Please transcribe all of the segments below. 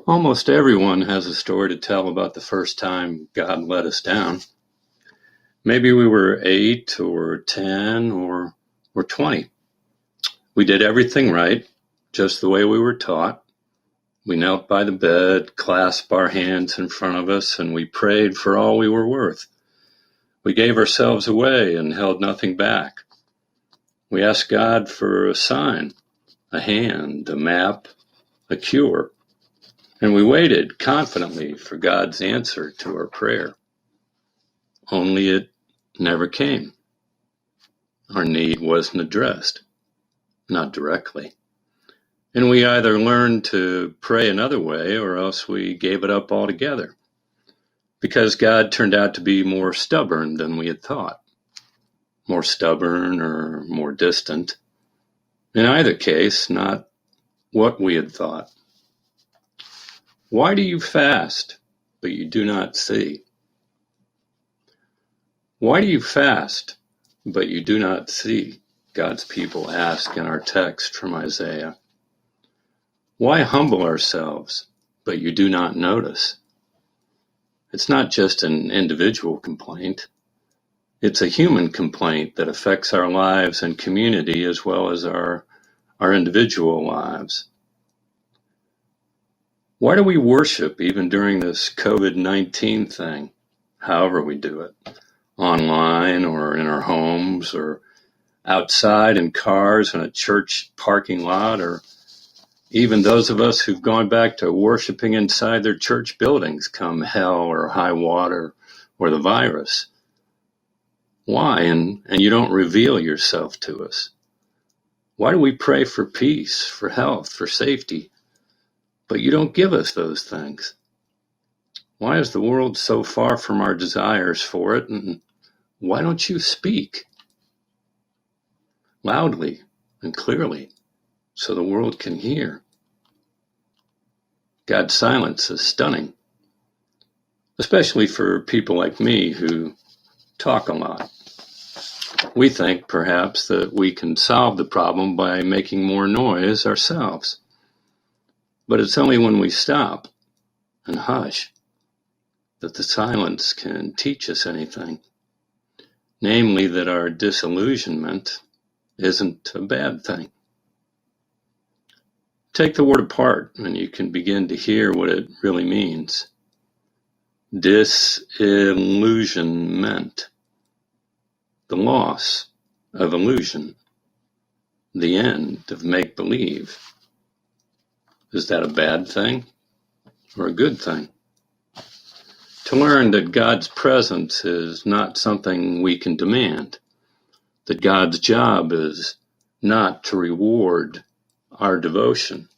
Almost everyone has a story to tell about the first time God let us down. Maybe we were 8 or 10 or 20. We did everything right, just the way we were taught. We knelt by the bed, clasped our hands in front of us, and we prayed for all we were worth. We gave ourselves away and held nothing back. We asked God for a sign, a hand, a map, a cure. And we waited confidently for God's answer to our prayer. Only it never came. Our need wasn't addressed, not directly. And we either learned to pray another way or else we gave it up altogether, because God turned out to be more stubborn than we had thought, more stubborn or more distant. In either case, not what we had thought. Why do you fast, but you do not see? Why do you fast, but you do not see? God's people ask in our text from Isaiah. Why humble ourselves, but you do not notice? It's not just an individual complaint. It's a human complaint that affects our lives and community as well as our individual lives. Why do we worship even during this COVID-19 thing, however we do it, online or in our homes or outside in cars in a church parking lot, or even those of us who've gone back to worshiping inside their church buildings come hell or high water or the virus? Why? And you don't reveal yourself to us. Why do we pray for peace, for health, for safety, but you don't give us those things? Why is the world so far from our desires for it, and why don't you speak loudly and clearly so the world can hear? God's silence is stunning, especially for people like me who talk a lot. We think, perhaps, that we can solve the problem by making more noise ourselves. But it's only when we stop and hush that the silence can teach us anything. Namely, that our disillusionment isn't a bad thing. Take the word apart and you can begin to hear what it really means. Disillusionment. The loss of illusion. The end of make-believe. Is that a bad thing or a good thing? To learn that God's presence is not something we can demand, that God's job is not to reward our devotion,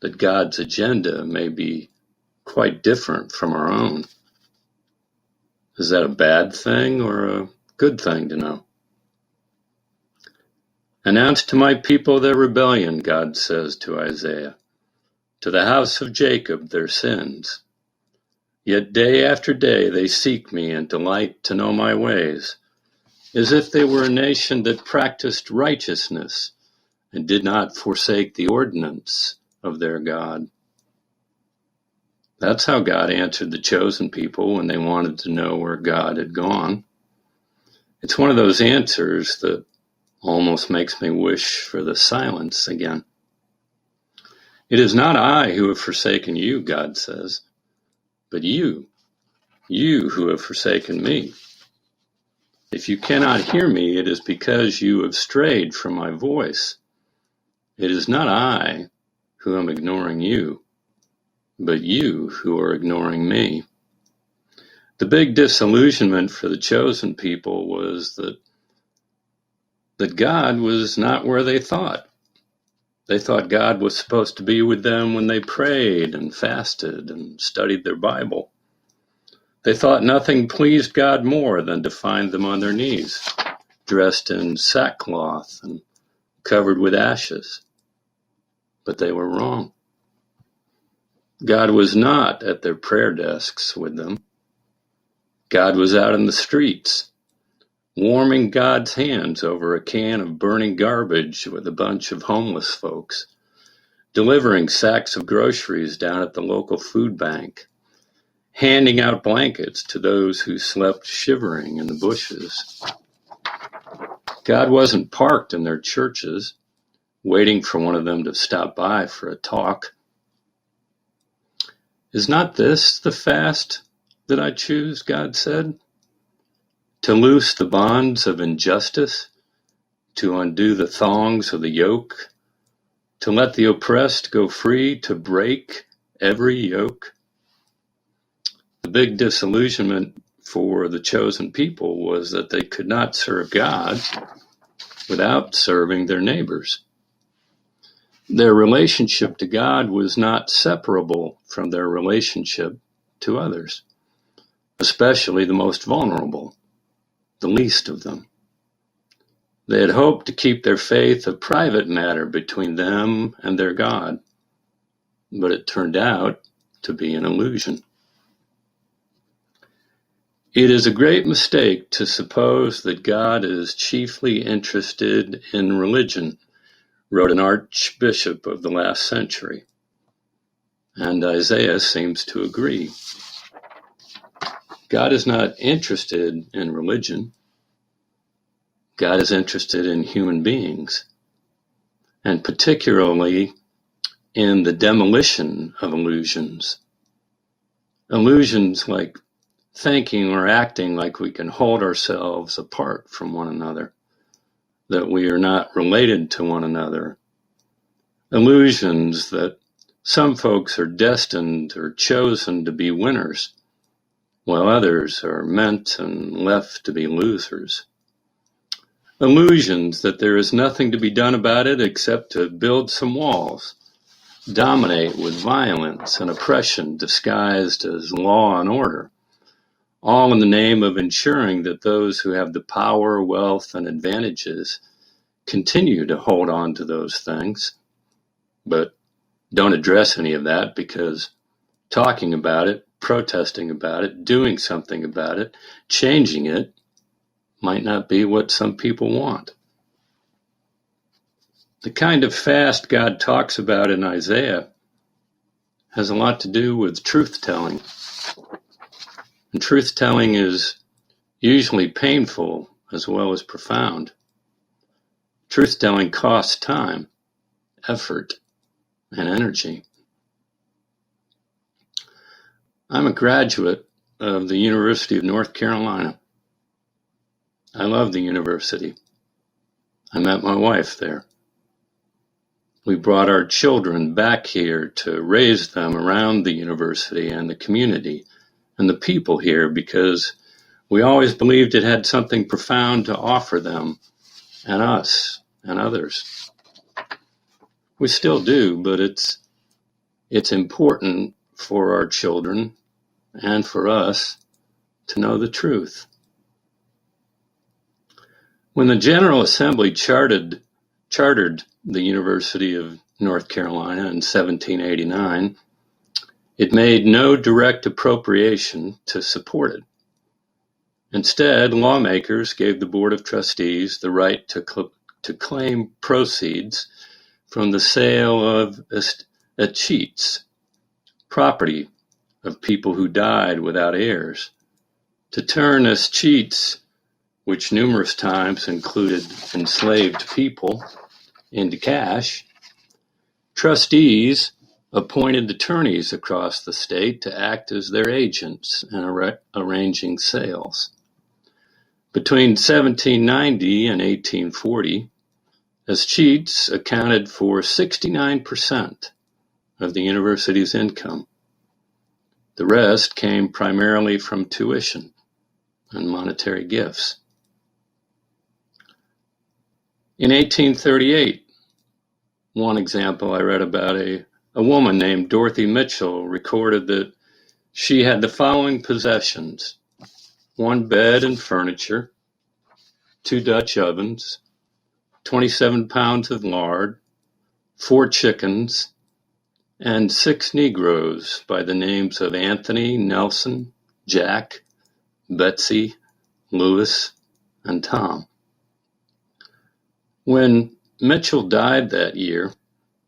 that God's agenda may be quite different from our own. Is that a bad thing or a good thing to know? Announce to my people their rebellion, God says to Isaiah, to the house of Jacob their sins. Yet day after day they seek me and delight to know my ways, as if they were a nation that practiced righteousness and did not forsake the ordinance of their God. That's how God answered the chosen people when they wanted to know where God had gone. It's one of those answers that almost makes me wish for the silence again. It is not I who have forsaken you, God says, but you who have forsaken me. If you cannot hear me, it is because you have strayed from my voice. It is not I who am ignoring you, but you who are ignoring me. The big disillusionment for the chosen people was that God was not where they thought. They thought God was supposed to be with them when they prayed and fasted and studied their Bible. They thought nothing pleased God more than to find them on their knees, dressed in sackcloth and covered with ashes. But they were wrong. God was not at their prayer desks with them. God was out in the streets, warming God's hands over a can of burning garbage with a bunch of homeless folks, delivering sacks of groceries down at the local food bank, handing out blankets to those who slept shivering in the bushes. God wasn't parked in their churches, waiting for one of them to stop by for a talk. Is not this the fast that I choose, God said? To loose the bonds of injustice, to undo the thongs of the yoke, to let the oppressed go free, to break every yoke. The big disillusionment for the chosen people was that they could not serve God without serving their neighbors. Their relationship to God was not separable from their relationship to others, especially the most vulnerable, the least of them. They had hoped to keep their faith a private matter between them and their God, but it turned out to be an illusion. It is a great mistake to suppose that God is chiefly interested in religion, wrote an archbishop of the last century, and Isaiah seems to agree. God is not interested in religion. God is interested in human beings, and particularly in the demolition of illusions. Illusions like thinking or acting like we can hold ourselves apart from one another, that we are not related to one another. Illusions that some folks are destined or chosen to be winners, while others are meant and left to be losers. Illusions that there is nothing to be done about it except to build some walls, dominate with violence and oppression disguised as law and order, all in the name of ensuring that those who have the power, wealth, and advantages continue to hold on to those things, but don't address any of that because talking about it, protesting about it, doing something about it, changing it might not be what some people want. The kind of fast God talks about in Isaiah has a lot to do with truth-telling. And truth-telling is usually painful as well as profound. Truth-telling costs time, effort, and energy. I'm a graduate of the University of North Carolina. I love the university. I met my wife there. We brought our children back here to raise them around the university and the community and the people here because we always believed it had something profound to offer them and us and others. We still do, but it's important for our children and for us to know the truth. When the General Assembly chartered the University of North Carolina in 1789, it made no direct appropriation to support it. Instead, lawmakers gave the Board of Trustees the right to claim proceeds from the sale of escheats, property of people who died without heirs, to turn escheats, which numerous times included enslaved people, into cash. Trustees appointed attorneys across the state to act as their agents in arranging sales. Between 1790 and 1840, escheats accounted for 69% of the university's income. The rest came primarily from tuition and monetary gifts. In 1838, one example I read about, a woman named Dorothy Mitchell recorded that she had the following possessions: 1 bed and furniture, 2 Dutch ovens, 27 pounds of lard, 4 chickens, and 6 Negroes by the names of Anthony, Nelson, Jack, Betsy, Louis, and Tom. When Mitchell died that year,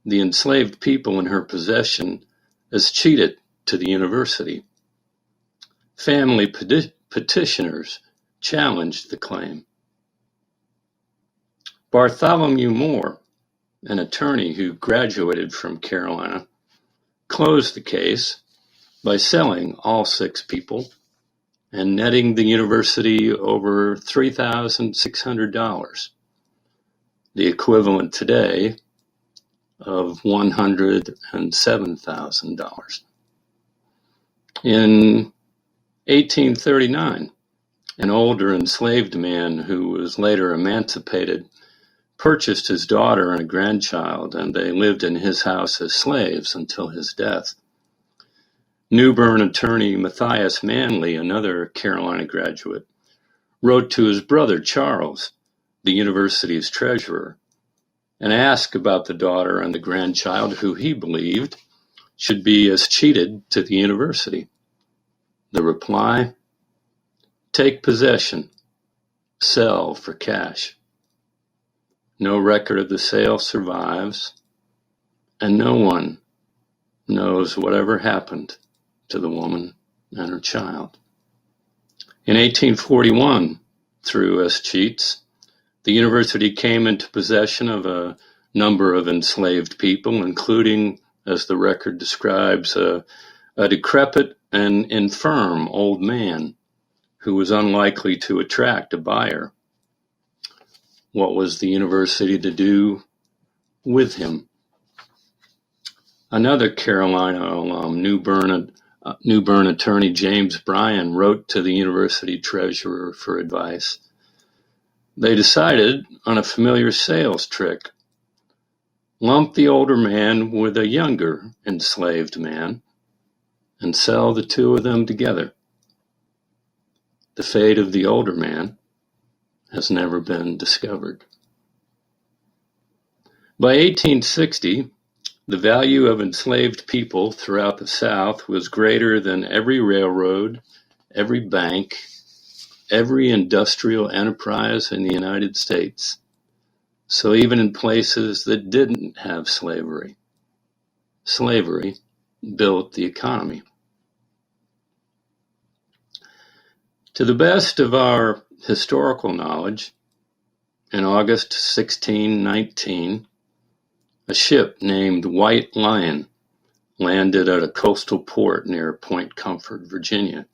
the enslaved people in her possession escheated to the university. Family petitioners challenged the claim. Bartholomew Moore, an attorney who graduated from Carolina, closed the case by selling all 6 people and netting the university over $3,600, the equivalent today of $107,000. In 1839, an older enslaved man who was later emancipated purchased his daughter and a grandchild, and they lived in his house as slaves until his death. New Bern attorney Matthias Manley, another Carolina graduate, wrote to his brother Charles, the university's treasurer, and asked about the daughter and the grandchild who he believed should be escheated to the university. The reply: take possession, sell for cash. No record of the sale survives, and no one knows whatever happened to the woman and her child. In 1841, through escheats, the university came into possession of a number of enslaved people, including, as the record describes, a decrepit and infirm old man who was unlikely to attract a buyer. What was the university to do with him? Another Carolina alum, New Bern attorney James Bryan, wrote to the university treasurer for advice. They decided on a familiar sales trick: lump the older man with a younger enslaved man and sell the 2 of them together. The fate of the older man has never been discovered. By 1860, the value of enslaved people throughout the South was greater than every railroad, every bank, every industrial enterprise in the United States. So even in places that didn't have slavery, slavery built the economy. To the best of our historical knowledge, in August 1619, a ship named White Lion landed at a coastal port near Point Comfort, Virginia,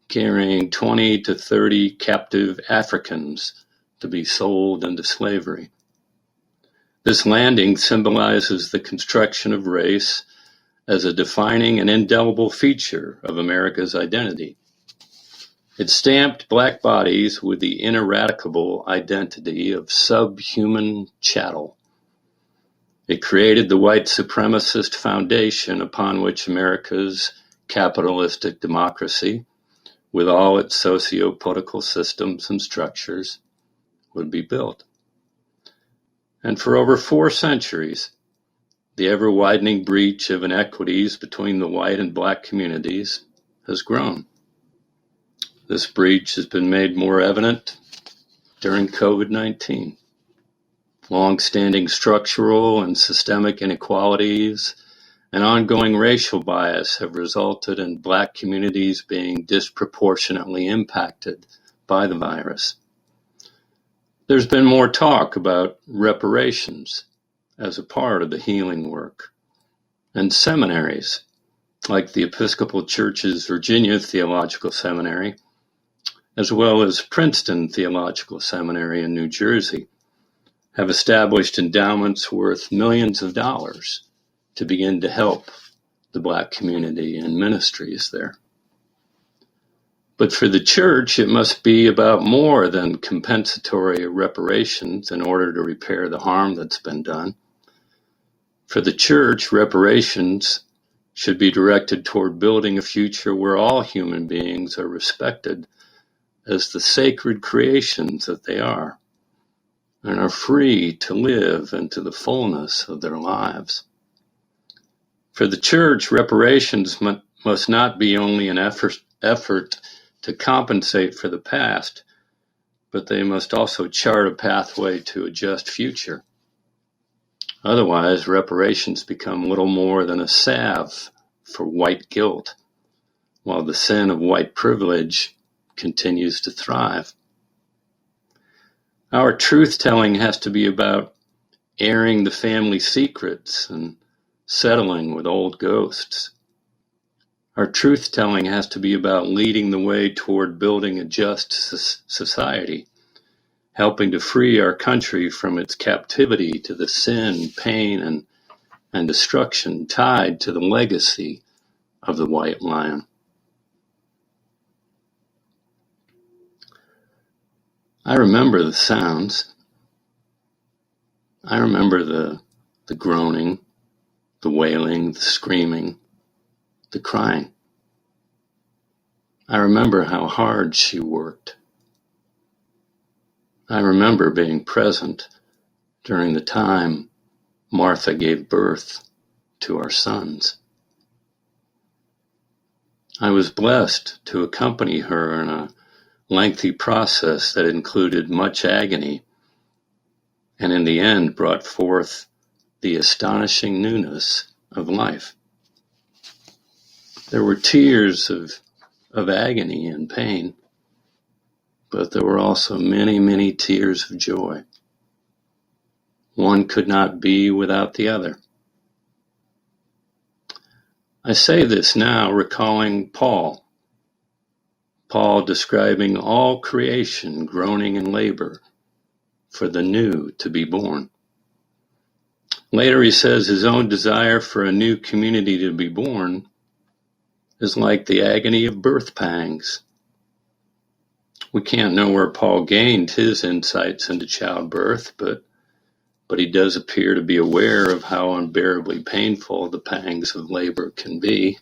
carrying 20 to 30 captive Africans to be sold into slavery. This landing symbolizes the construction of race as a defining and indelible feature of America's identity. It stamped black bodies with the ineradicable identity of subhuman chattel. It created the white supremacist foundation upon which America's capitalistic democracy, with all its socio-political systems and structures, would be built. And for over 4 centuries, the ever-widening breach of inequities between the white and black communities has grown. This breach has been made more evident during COVID-19. Long-standing structural and systemic inequalities and ongoing racial bias have resulted in black communities being disproportionately impacted by the virus. There's been more talk about reparations as a part of the healing work, and seminaries, like the Episcopal Church's Virginia Theological Seminary, as well as Princeton Theological Seminary in New Jersey, have established endowments worth millions of dollars to begin to help the black community and ministries there. But for the church, it must be about more than compensatory reparations in order to repair the harm that's been done. For the church, reparations should be directed toward building a future where all human beings are respected as the sacred creations that they are, and are free to live into the fullness of their lives. For the church, reparations must not be only an effort to compensate for the past, but they must also chart a pathway to a just future. Otherwise, reparations become little more than a salve for white guilt, while the sin of white privilege continues to thrive. Our truth-telling has to be about airing the family secrets and settling with old ghosts. Our truth-telling has to be about leading the way toward building a just society, helping to free our country from its captivity to the sin, pain, and destruction tied to the legacy of the white lion. I remember the sounds. I remember the groaning, the wailing, the screaming, the crying. I remember how hard she worked. I remember being present during the time Martha gave birth to our sons. I was blessed to accompany her in a lengthy process that included much agony and in the end brought forth the astonishing newness of life. There were tears of agony and pain, but there were also many, many tears of joy. One could not be without the other. I say this now recalling Paul describing all creation groaning in labor for the new to be born. Later he says his own desire for a new community to be born is like the agony of birth pangs. We can't know where Paul gained his insights into childbirth, but he does appear to be aware of how unbearably painful the pangs of labor can be.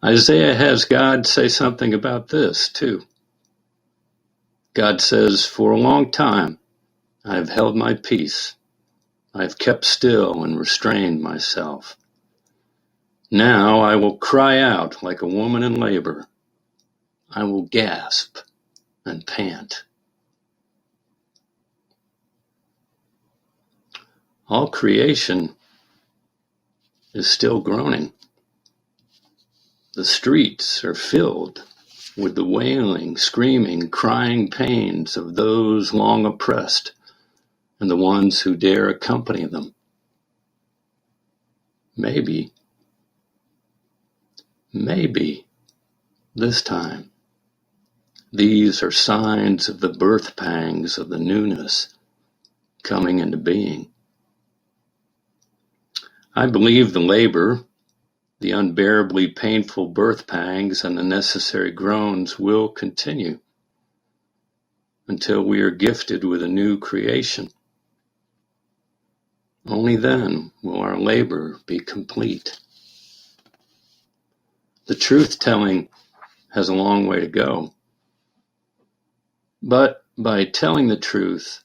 Isaiah has God say something about this, too. God says, "For a long time I have held my peace. I have kept still and restrained myself. Now I will cry out like a woman in labor. I will gasp and pant." All creation is still groaning. The streets are filled with the wailing, screaming, crying pains of those long oppressed and the ones who dare accompany them. Maybe this time, these are signs of the birth pangs of the newness coming into being. I believe the labor, the unbearably painful birth pangs, and the necessary groans will continue until we are gifted with a new creation. Only then will our labor be complete. The truth-telling has a long way to go. But by telling the truth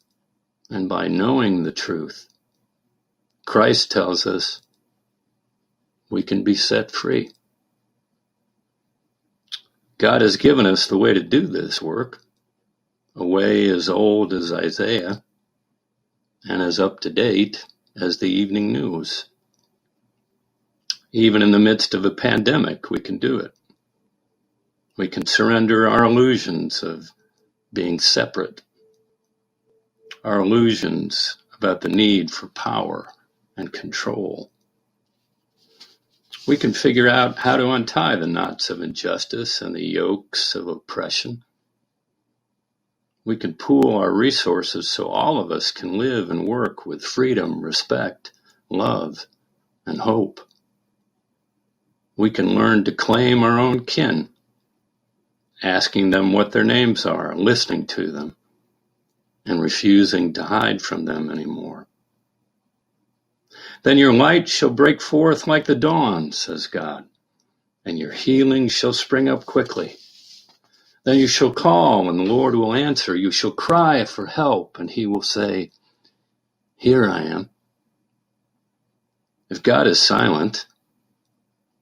and by knowing the truth, Christ tells us we can be set free. God has given us the way to do this work, a way as old as Isaiah and as up to date as the evening news. Even in the midst of a pandemic, we can do it. We can surrender our illusions of being separate, our illusions about the need for power and control. We can figure out how to untie the knots of injustice and the yokes of oppression. We can pool our resources so all of us can live and work with freedom, respect, love, and hope. We can learn to claim our own kin, asking them what their names are, listening to them, and refusing to hide from them anymore. Then your light shall break forth like the dawn, says God, and your healing shall spring up quickly. Then you shall call, and the Lord will answer. You shall cry for help, and he will say, "Here I am." If God is silent,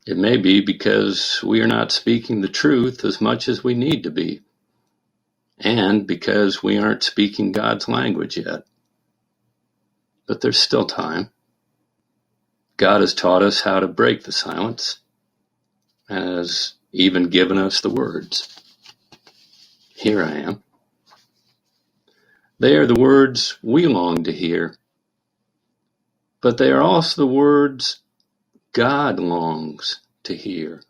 it may be because we are not speaking the truth as much as we need to be, and because we aren't speaking God's language yet. but there's still time. God has taught us how to break the silence, and has even given us the words. Here I am. They are the words we long to hear, but they are also the words God longs to hear,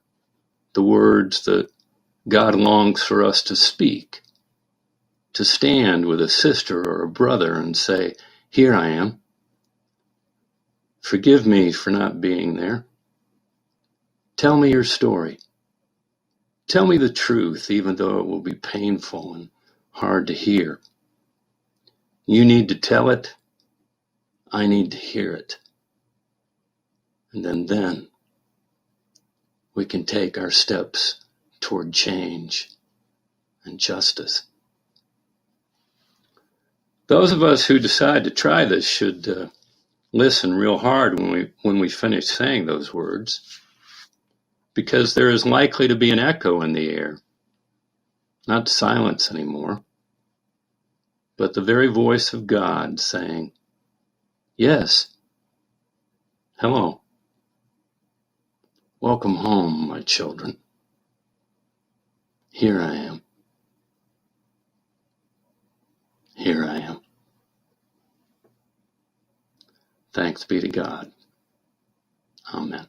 the words that God longs for us to speak, to stand with a sister or a brother and say, here I am. Forgive me for not being there. Tell me your story. Tell me the truth, even though it will be painful and hard to hear. You need to tell it. I need to hear it. And then we can take our steps toward change and justice. Those of us who decide to try this should listen real hard when we finish saying those words, because there is likely to be an echo in the air, not silence anymore, but the very voice of God saying, yes, hello, welcome home, my children. Here I am. Here I am. Thanks be to God. Amen.